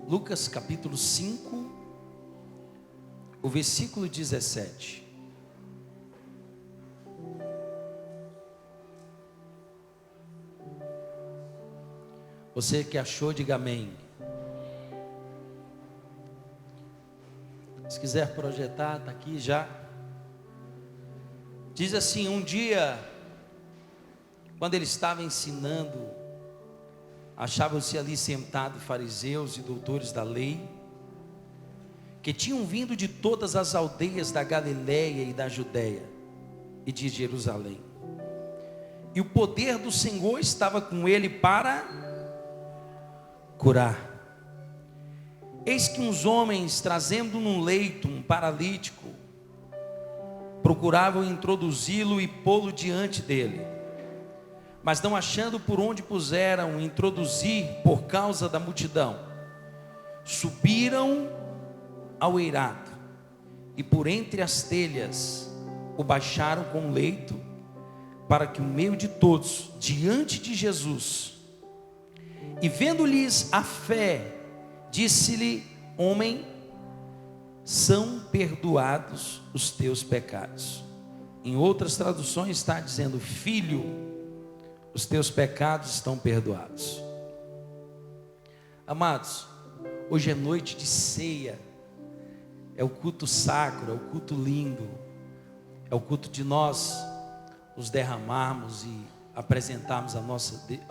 Lucas capítulo 5, o versículo 17. Você que achou, diga amém. Se quiser projetar, está aqui já. Diz assim: um dia, quando ele estava ensinando, achavam-se ali sentados fariseus e doutores da lei, que tinham vindo de todas as aldeias da Galiléia e da Judéia e de Jerusalém. E o poder do Senhor estava com ele para curar. Eis que uns homens, trazendo num leito um paralítico, procuravam introduzi-lo e pô-lo diante dele, mas não achando por onde puseram introduzir por causa da multidão, subiram ao eirado e por entre as telhas o baixaram com o leito, para que o meio de todos, diante de Jesus. E vendo-lhes a fé, disse-lhe: homem, são perdoados os teus pecados. Em outras traduções está dizendo: filho, os teus pecados estão perdoados. Amados, hoje é noite de ceia, é o culto sacro, é o culto lindo, é o culto de nós nos derramarmos e apresentarmos ao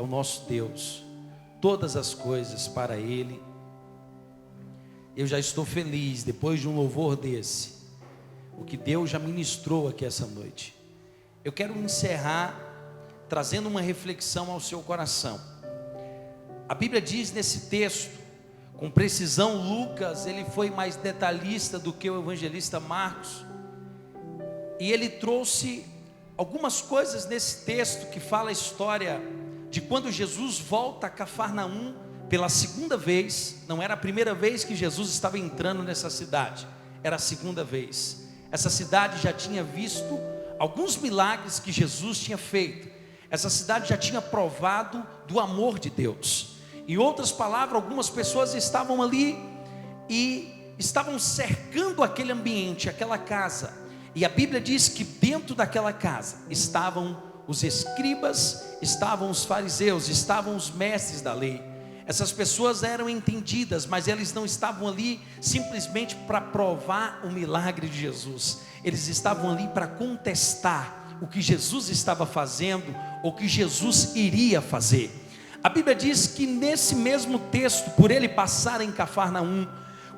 nosso Deus todas as coisas para Ele. Eu já estou feliz, depois de um louvor desse, o que Deus já ministrou aqui essa noite. Eu quero encerrar trazendo uma reflexão ao seu coração. A Bíblia diz nesse texto, com precisão, Lucas, ele foi mais detalhista do que o evangelista Marcos, e ele trouxe algumas coisas nesse texto que fala a história de quando Jesus volta a Cafarnaum pela segunda vez. Não era a primeira vez que Jesus estava entrando nessa cidade, era a segunda vez. Essa cidade já tinha visto alguns milagres que Jesus tinha feito. Essa cidade já tinha provado do amor de Deus. Em outras palavras, algumas pessoas estavam ali e estavam cercando aquele ambiente, aquela casa. E a Bíblia diz que dentro daquela casa estavam os escribas, estavam os fariseus, estavam os mestres da lei. Essas pessoas eram entendidas, mas eles não estavam ali simplesmente para provar o milagre de Jesus. Eles estavam ali para contestar o que Jesus estava fazendo, ou o que Jesus iria fazer. A Bíblia diz que nesse mesmo texto, por ele passar em Cafarnaum,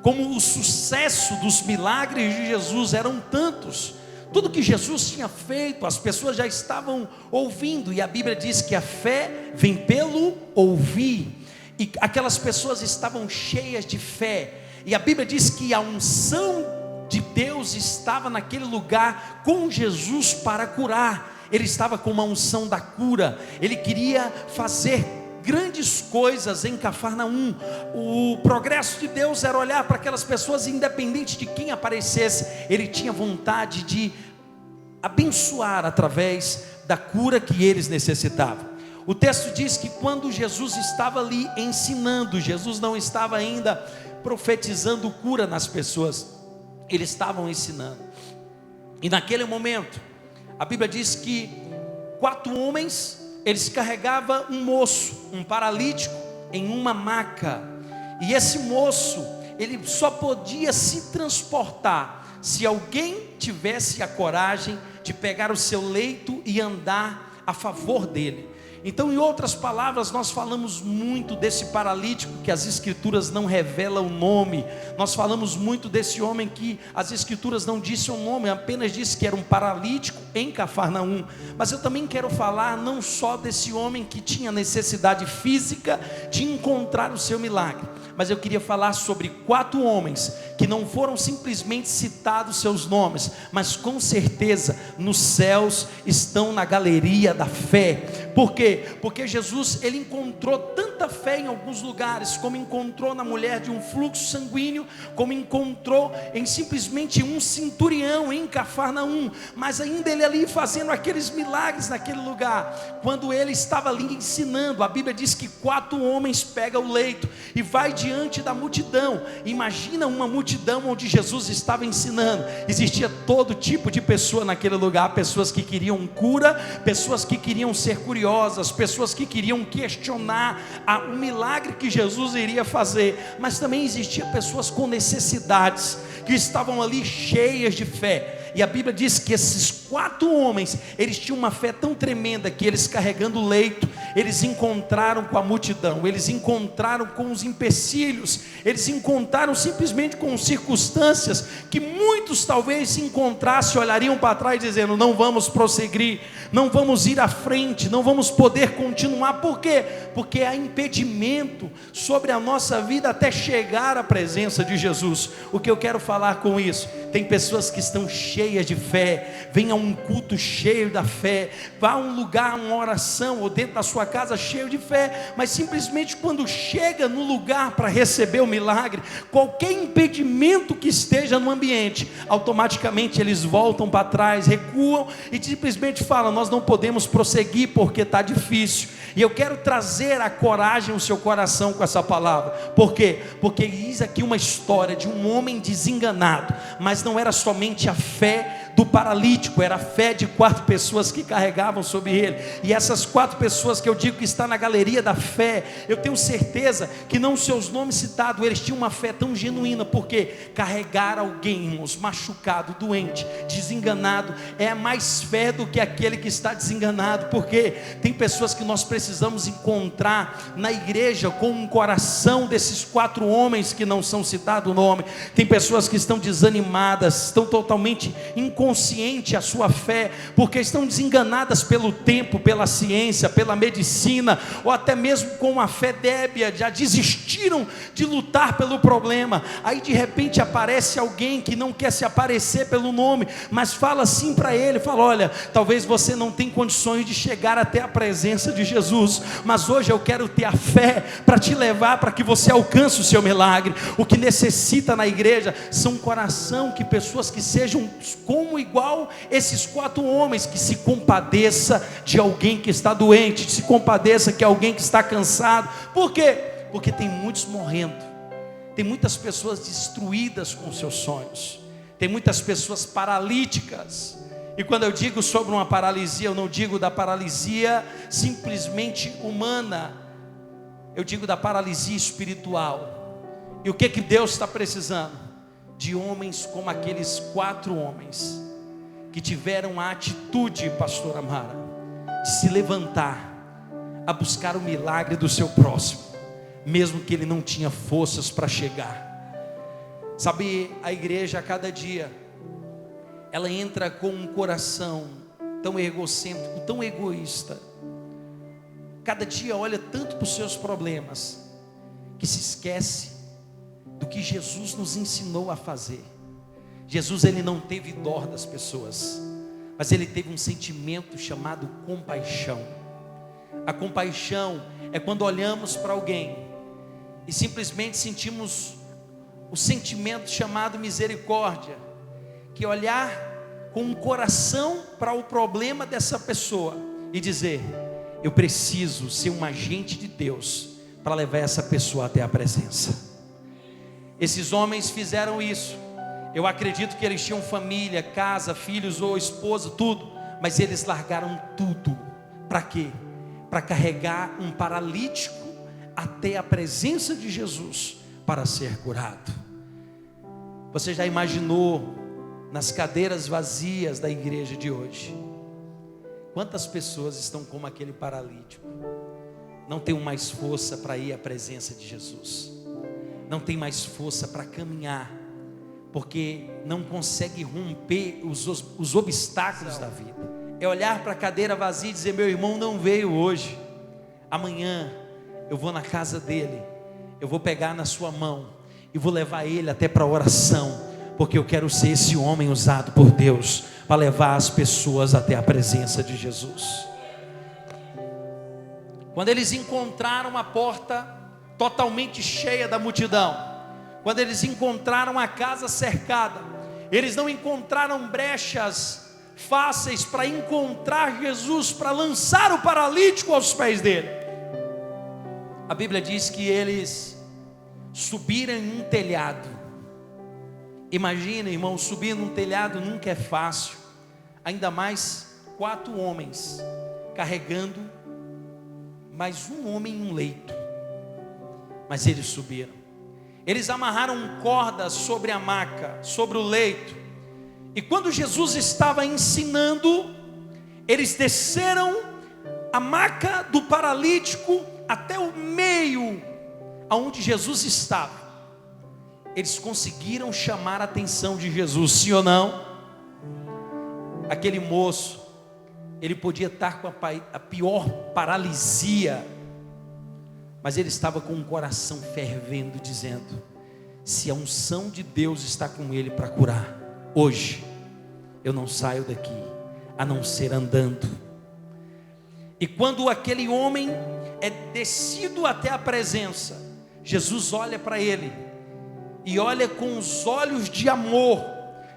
como o sucesso dos milagres de Jesus eram tantos, tudo que Jesus tinha feito, as pessoas já estavam ouvindo, e a Bíblia diz que a fé vem pelo ouvir, e aquelas pessoas estavam cheias de fé, e a Bíblia diz que a unção de Deus estava naquele lugar com Jesus para curar. Ele estava com uma unção da cura, ele queria fazer grandes coisas em Cafarnaum. O progresso de Deus era olhar para aquelas pessoas, independente de quem aparecesse, ele tinha vontade de abençoar através da cura que eles necessitavam. O texto diz que quando Jesus estava ali ensinando, Jesus não estava ainda profetizando cura nas pessoas, eles estavam ensinando. E naquele momento, a Bíblia diz que 4 homens, eles carregavam um moço, um paralítico, em uma maca. E esse moço, ele só podia se transportar se alguém tivesse a coragem de pegar o seu leito e andar a favor dele. Então, em outras palavras, nós falamos muito desse paralítico que as escrituras não revelam o nome. Nós falamos muito desse homem que as escrituras não dizem o nome, apenas disse que era um paralítico em Cafarnaum. Mas eu também quero falar não só desse homem que tinha necessidade física de encontrar o seu milagre, mas eu queria falar sobre 4 homens que não foram simplesmente citados seus nomes, mas com certeza nos céus estão na galeria da fé. Por quê? Porque Jesus, ele encontrou tanta fé em alguns lugares, como encontrou na mulher de um fluxo sanguíneo, como encontrou em simplesmente um centurião em Cafarnaum, mas ainda ele ali fazendo aqueles milagres naquele lugar. Quando ele estava ali ensinando, a Bíblia diz que 4 homens pegam o leito e vai diante da multidão. Imagina uma multidão onde Jesus estava ensinando. Existia todo tipo de pessoa naquele lugar, pessoas que queriam cura, pessoas que queriam ser curiosas, pessoas que queriam questionar o milagre que Jesus iria fazer, mas também existia pessoas com necessidades, que estavam ali cheias de fé. E a Bíblia diz que esses 4 homens, eles tinham uma fé tão tremenda, que eles carregando o leito, eles encontraram com a multidão, eles encontraram com os empecilhos, eles encontraram simplesmente com circunstâncias, que muitos talvez se encontrassem, olhariam para trás dizendo: não vamos prosseguir, não vamos ir à frente, não vamos poder continuar. Por quê? Porque há impedimento sobre a nossa vida até chegar à presença de Jesus. O que eu quero falar com isso? Tem pessoas que estão cheias de fé, vem a um culto cheio da fé, vá a um lugar, uma oração, ou dentro da sua casa cheio de fé, mas simplesmente quando chega no lugar para receber o milagre, qualquer impedimento que esteja no ambiente, automaticamente eles voltam para trás, recuam e simplesmente falam: nós não podemos prosseguir porque está difícil. E eu quero trazer a coragem ao seu coração com essa palavra. Por quê? Porque diz aqui uma história de um homem desenganado, mas não era somente a fé do paralítico, era a fé de 4 pessoas que carregavam sobre ele. E essas 4 pessoas que eu digo que está na galeria da fé, eu tenho certeza que não seus nomes citados, eles tinham uma fé tão genuína, porque carregar alguém, irmãos, machucado, doente, desenganado, é mais fé do que aquele que está desenganado. Porque tem pessoas que nós precisamos encontrar na igreja com um coração desses 4 homens que não são citados o nome. Tem pessoas que estão desanimadas, estão totalmente inconscientes a sua fé, porque estão desenganadas pelo tempo, pela ciência, pela medicina, ou até mesmo com uma fé débil, já desistiram de lutar pelo problema. Aí de repente aparece alguém que não quer se aparecer pelo nome, mas fala assim para ele, fala: olha, talvez você não tenha condições de chegar até a presença de Jesus, mas hoje eu quero ter a fé para te levar, para que você alcance o seu milagre. O que necessita na igreja são um coração, que pessoas que sejam como igual esses 4 homens, que se compadeça de alguém que está doente, se compadeça de alguém que está cansado. Por quê? Porque tem muitos morrendo, tem muitas pessoas destruídas com seus sonhos, tem muitas pessoas paralíticas. E quando eu digo sobre uma paralisia, eu não digo da paralisia simplesmente humana, eu digo da paralisia espiritual. E o que Deus está precisando? De homens como aqueles 4 homens, que tiveram a atitude, pastor Amara, de se levantar, a buscar o milagre do seu próximo, mesmo que ele não tinha forças para chegar. Sabe, a igreja a cada dia, ela entra com um coração tão egocêntrico, tão egoísta. Cada dia olha tanto para os seus problemas, que se esquece do que Jesus nos ensinou a fazer. Jesus, ele não teve dó das pessoas, mas ele teve um sentimento chamado compaixão. A compaixão é quando olhamos para alguém e simplesmente sentimos o sentimento chamado misericórdia, que é olhar com um coração para o problema dessa pessoa e dizer: eu preciso ser um agente de Deus para levar essa pessoa até a presença. Esses homens fizeram isso. Eu acredito que eles tinham família, casa, filhos ou esposa, tudo, mas eles largaram tudo. Para quê? Para carregar um paralítico até a presença de Jesus para ser curado. Você já imaginou nas cadeiras vazias da igreja de hoje? Quantas pessoas estão como aquele paralítico? Não tem mais força para ir à presença de Jesus, não tem mais força para caminhar, porque não consegue romper os obstáculos da vida. É olhar para a cadeira vazia e dizer: meu irmão não veio hoje, amanhã eu vou na casa dele, eu vou pegar na sua mão e vou levar ele até para a oração, porque eu quero ser esse homem usado por Deus para levar as pessoas até a presença de Jesus. Quando eles encontraram a porta totalmente cheia da multidão, quando eles encontraram a casa cercada, eles não encontraram brechas fáceis para encontrar Jesus, para lançar o paralítico aos pés dele. A Bíblia diz que eles subiram em um telhado. Imagina, irmão, subir num telhado nunca é fácil, ainda mais 4 homens carregando mais um homem em um leito. Mas eles subiram. Eles amarraram cordas sobre a maca, sobre o leito. E quando Jesus estava ensinando, eles desceram a maca do paralítico até o meio aonde Jesus estava. Eles conseguiram chamar a atenção de Jesus, sim ou não? Aquele moço, ele podia estar com a pior paralisia, mas ele estava com o coração fervendo, dizendo: se a unção de Deus está com ele para curar, hoje eu não saio daqui, a não ser andando. E quando aquele homem é descido até a presença, Jesus olha para ele, e olha com os olhos de amor,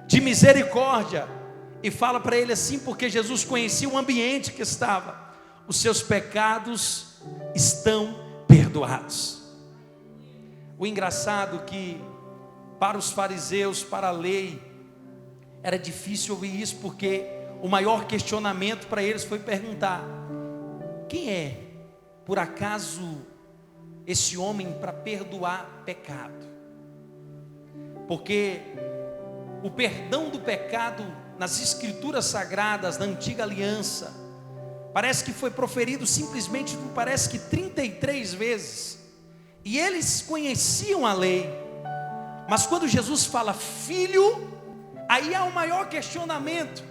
de misericórdia, e fala para ele assim, porque Jesus conhecia o ambiente que estava: os seus pecados estão perdoados. O engraçado que para os fariseus, para a lei, era difícil ouvir isso, porque o maior questionamento para eles foi perguntar: quem é, por acaso, esse homem para perdoar pecado? Porque o perdão do pecado nas escrituras sagradas, na antiga aliança, parece que foi proferido simplesmente, parece que 33 vezes. E eles conheciam a lei, mas quando Jesus fala filho, aí há o maior questionamento.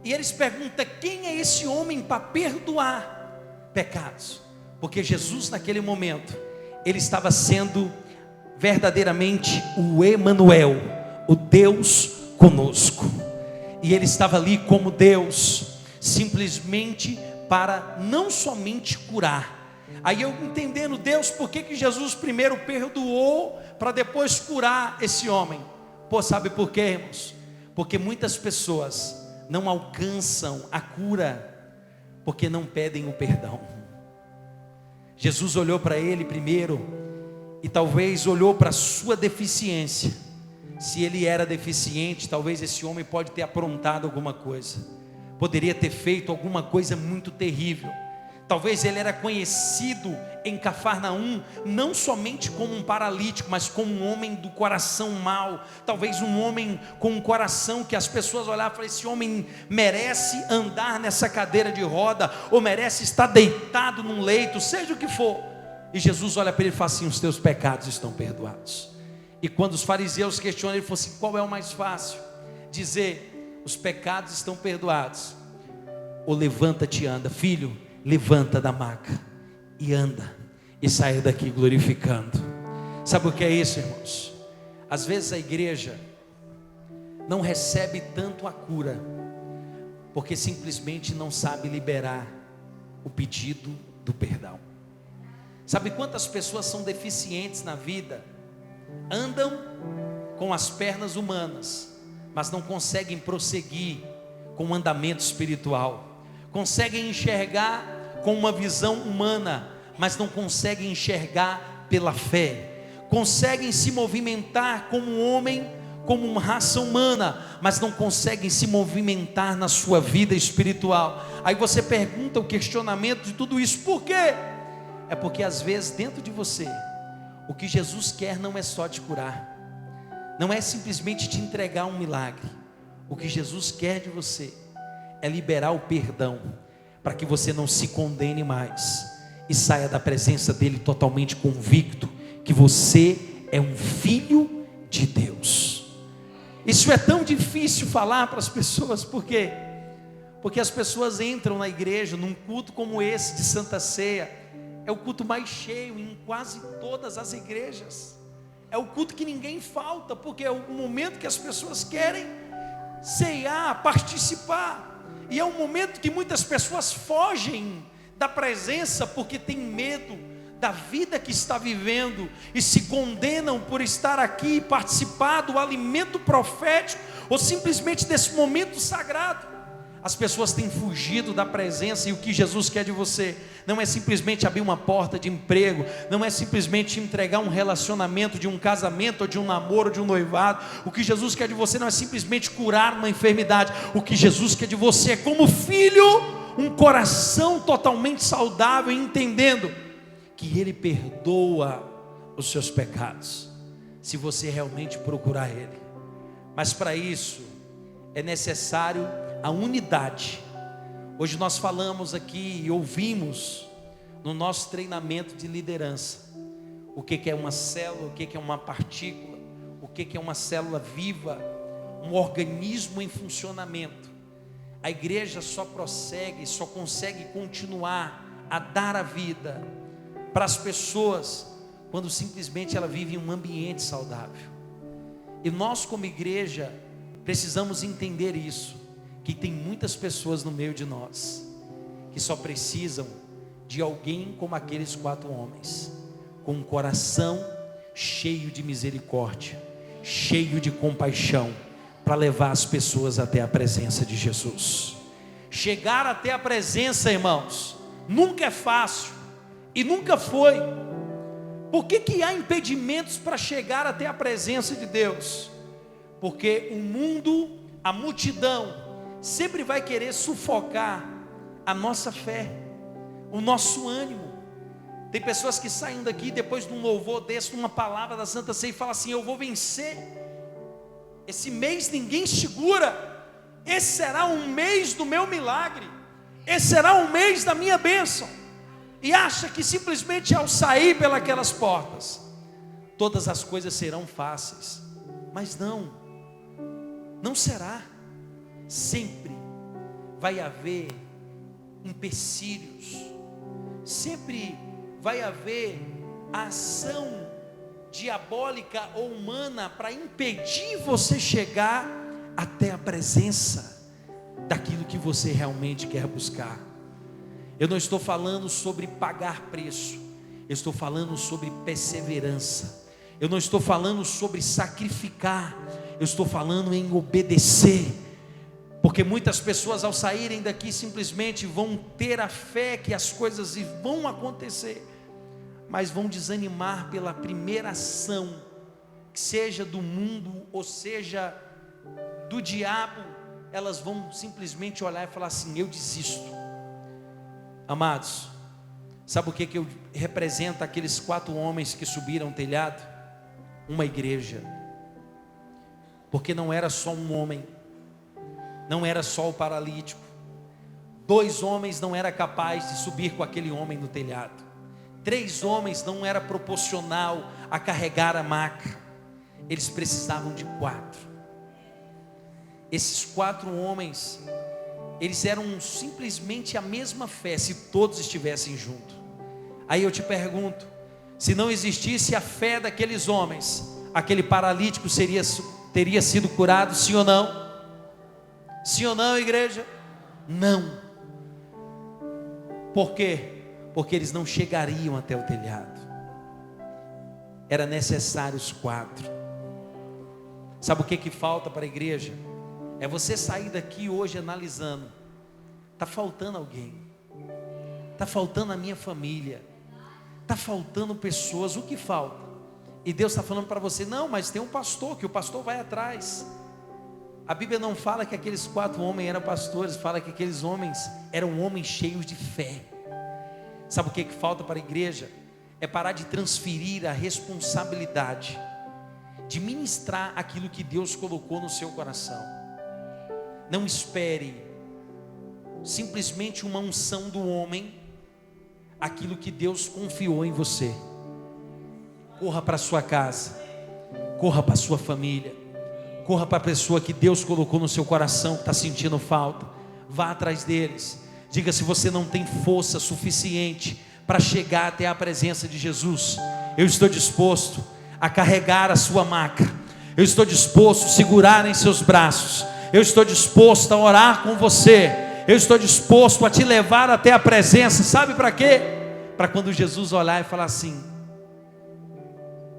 E eles perguntam: quem é esse homem para perdoar pecados? Porque Jesus naquele momento, ele estava sendo verdadeiramente o Emanuel, o Deus conosco. E ele estava ali como Deus, simplesmente para não somente curar. Aí eu entendendo, Deus, por que Jesus primeiro perdoou para depois curar esse homem? Pô, sabe por quê, irmãos? Porque muitas pessoas não alcançam a cura porque não pedem o perdão. Jesus olhou para ele primeiro e talvez olhou para a sua deficiência. Se ele era deficiente, talvez esse homem pode ter aprontado alguma coisa, poderia ter feito alguma coisa muito terrível. Talvez ele era conhecido em Cafarnaum não somente como um paralítico, mas como um homem do coração mau. Talvez um homem com um coração que as pessoas olhavam e falavam: esse homem merece andar nessa cadeira de roda, ou merece estar deitado num leito, seja o que for. E Jesus olha para ele e fala assim: os teus pecados estão perdoados. E quando os fariseus questionam, ele falou assim: qual é o mais fácil? Dizer: os pecados estão perdoados, ou levanta-te e anda? Filho, levanta da maca e anda, e saia daqui glorificando. Sabe o que é isso, irmãos? Às vezes a igreja não recebe tanto a cura, porque simplesmente não sabe liberar o pedido do perdão. Sabe quantas pessoas são deficientes na vida? Andam com as pernas humanas, mas não conseguem prosseguir com o andamento espiritual. Conseguem enxergar com uma visão humana, mas não conseguem enxergar pela fé. Conseguem se movimentar como homem, como uma raça humana, mas não conseguem se movimentar na sua vida espiritual. Aí você pergunta o questionamento de tudo isso: por quê? É porque às vezes dentro de você, o que Jesus quer não é só te curar, não é simplesmente te entregar um milagre. O que Jesus quer de você é liberar o perdão, para que você não se condene mais e saia da presença dele totalmente convicto que você é um filho de Deus. Isso é tão difícil falar para as pessoas, por quê? Porque as pessoas entram na igreja, num culto como esse de Santa Ceia, é o culto mais cheio em quase todas as igrejas, é o culto que ninguém falta, porque é o momento que as pessoas querem ceiar, participar, e é um momento que muitas pessoas fogem da presença porque tem medo da vida que está vivendo e se condenam por estar aqui e participar do alimento profético ou simplesmente desse momento sagrado. As pessoas têm fugido da presença, e o que Jesus quer de você não é simplesmente abrir uma porta de emprego, não é simplesmente entregar um relacionamento de um casamento, ou de um namoro, ou de um noivado. O que Jesus quer de você não é simplesmente curar uma enfermidade. O que Jesus quer de você é, como filho, um coração totalmente saudável, entendendo que Ele perdoa os seus pecados, se você realmente procurar Ele. Mas para isso é necessário a unidade. Hoje nós falamos aqui e ouvimos no nosso treinamento de liderança o que é uma célula, o que é uma partícula, o que é uma célula viva, um organismo em funcionamento. A igreja só prossegue, só consegue continuar a dar a vida para as pessoas quando simplesmente ela vive em um ambiente saudável. E nós, como igreja, precisamos entender isso, que tem muitas pessoas no meio de nós que só precisam de alguém como aqueles 4 homens, com um coração cheio de misericórdia, cheio de compaixão, para levar as pessoas até a presença de Jesus. Chegar até a presença, irmãos, nunca é fácil e nunca foi. Por que há impedimentos para chegar até a presença de Deus? Porque o mundo, a multidão, sempre vai querer sufocar a nossa fé, o nosso ânimo. Tem pessoas que saem daqui depois de um louvor desse, uma palavra da Santa Ceia, e falam assim: eu vou vencer, esse mês ninguém segura, esse será um mês do meu milagre, esse será um mês da minha bênção, e acha que simplesmente ao sair pelas portas, todas as coisas serão fáceis. Mas não será. Sempre vai haver empecilhos, sempre vai haver a ação diabólica ou humana para impedir você chegar até a presença daquilo que você realmente quer buscar. Eu não estou falando sobre pagar preço, eu estou falando sobre perseverança. Eu não estou falando sobre sacrificar, eu estou falando em obedecer. Porque muitas pessoas, ao saírem daqui, simplesmente vão ter a fé que as coisas vão acontecer, mas vão desanimar pela primeira ação, que seja do mundo ou seja do diabo. Elas vão simplesmente olhar e falar assim: eu desisto. Amados, sabe o que representa aqueles 4 homens que subiram o telhado? Uma igreja. Porque não era só um homem, não era só o paralítico. 2 homens não era capaz de subir com aquele homem no telhado. 3 homens não era proporcional a carregar a maca. Eles precisavam de 4. Esses 4 homens, eles eram simplesmente a mesma fé, se todos estivessem juntos. Aí eu te pergunto, se não existisse a fé daqueles homens, aquele paralítico teria sido curado, sim ou não? Sim ou não, igreja? Não. Por quê? Porque eles não chegariam até o telhado. Era necessário os 4. Sabe o que falta para a igreja? É você sair daqui hoje analisando: está faltando alguém, está faltando a minha família, está faltando pessoas. O que falta? E Deus está falando para você: não, mas tem um pastor, que o pastor vai atrás. A Bíblia não fala que aqueles 4 homens eram pastores, fala que aqueles homens eram homens cheios de fé. Sabe o que falta para a igreja? É parar de transferir a responsabilidade de ministrar aquilo que Deus colocou no seu coração. Não espere simplesmente uma unção do homem, aquilo que Deus confiou em você. Corra para a sua casa, corra para a sua família, corra para a pessoa que Deus colocou no seu coração, que está sentindo falta. Vá atrás deles. Diga: se você não tem força suficiente para chegar até a presença de Jesus, eu estou disposto a carregar a sua maca. Eu estou disposto a segurar em seus braços. Eu estou disposto a orar com você. Eu estou disposto a te levar até a presença. Sabe para quê? Para quando Jesus olhar e falar assim: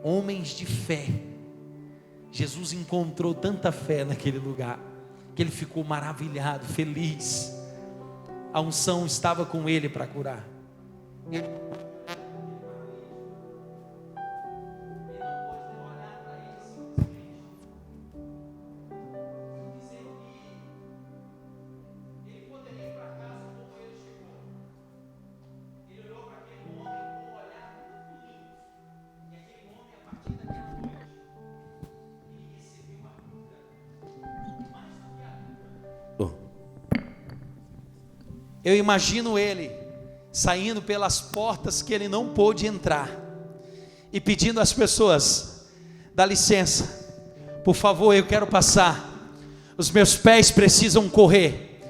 homens de fé. Jesus encontrou tanta fé naquele lugar, que ele ficou maravilhado, feliz. A unção estava com ele para curar. Eu imagino ele saindo pelas portas que ele não pôde entrar e pedindo às pessoas: dá licença, por favor, eu quero passar. Os meus pés precisam correr,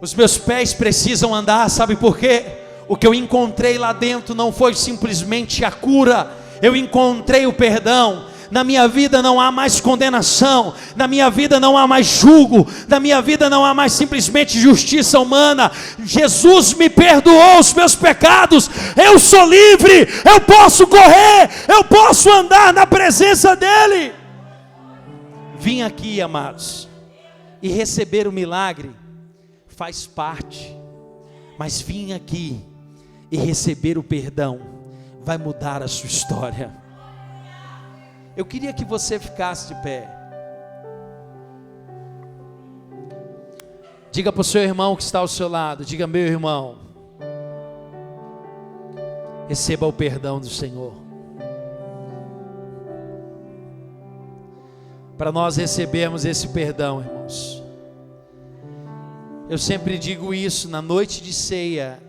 os meus pés precisam andar. Sabe por quê? O que eu encontrei lá dentro não foi simplesmente a cura, eu encontrei o perdão. Na minha vida não há mais condenação, na minha vida não há mais julgo, na minha vida não há mais simplesmente justiça humana. Jesus me perdoou os meus pecados, eu sou livre, eu posso correr, eu posso andar na presença dEle. Vim aqui, amados, e receber o milagre faz parte, mas vim aqui e receber o perdão vai mudar a sua história. Eu queria que você ficasse de pé. Diga para o seu irmão que está ao seu lado, diga: meu irmão, receba o perdão do Senhor. Para nós recebermos esse perdão, irmãos, eu sempre digo isso, na noite de ceia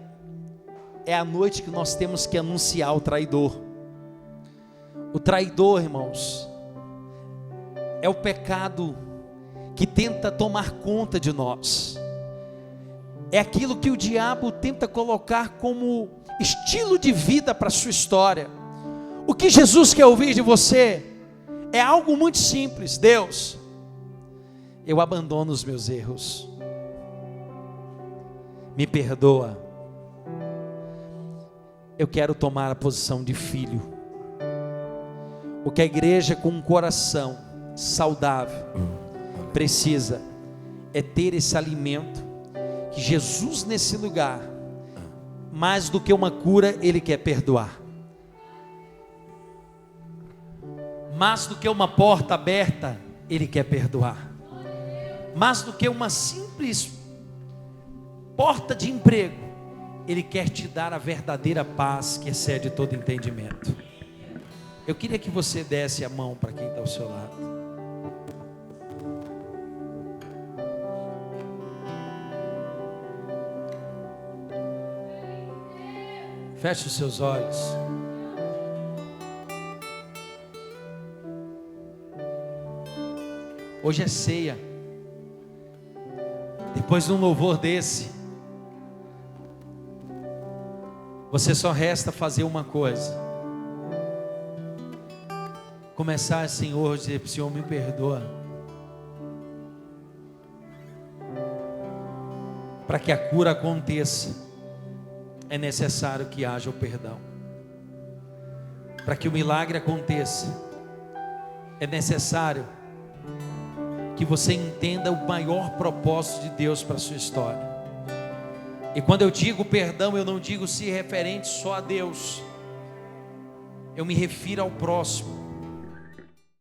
é a noite que nós temos que anunciar o traidor. O traidor, irmãos, é o pecado que tenta tomar conta de nós. É aquilo que o diabo tenta colocar como estilo de vida para a sua história. O que Jesus quer ouvir de você é algo muito simples: Deus, eu abandono os meus erros, me perdoa, eu quero tomar a posição de filho. O que a igreja com um coração saudável precisa é ter esse alimento que Jesus nesse lugar, mais do que uma cura, Ele quer perdoar. Mais do que uma porta aberta, Ele quer perdoar. Mais do que uma simples porta de emprego, Ele quer te dar a verdadeira paz que excede todo entendimento. Eu queria que você desse a mão para quem está ao seu lado. Feche os seus olhos. Hoje é ceia. Depois de um louvor desse, você só resta fazer uma coisa: começar, Senhor, dizer: Senhor, me perdoa. Para que a cura aconteça, é necessário que haja o perdão. Para que o milagre aconteça, é necessário que você entenda o maior propósito de Deus para a sua história. E quando eu digo perdão, eu não digo se referente só a Deus, eu me refiro ao próximo.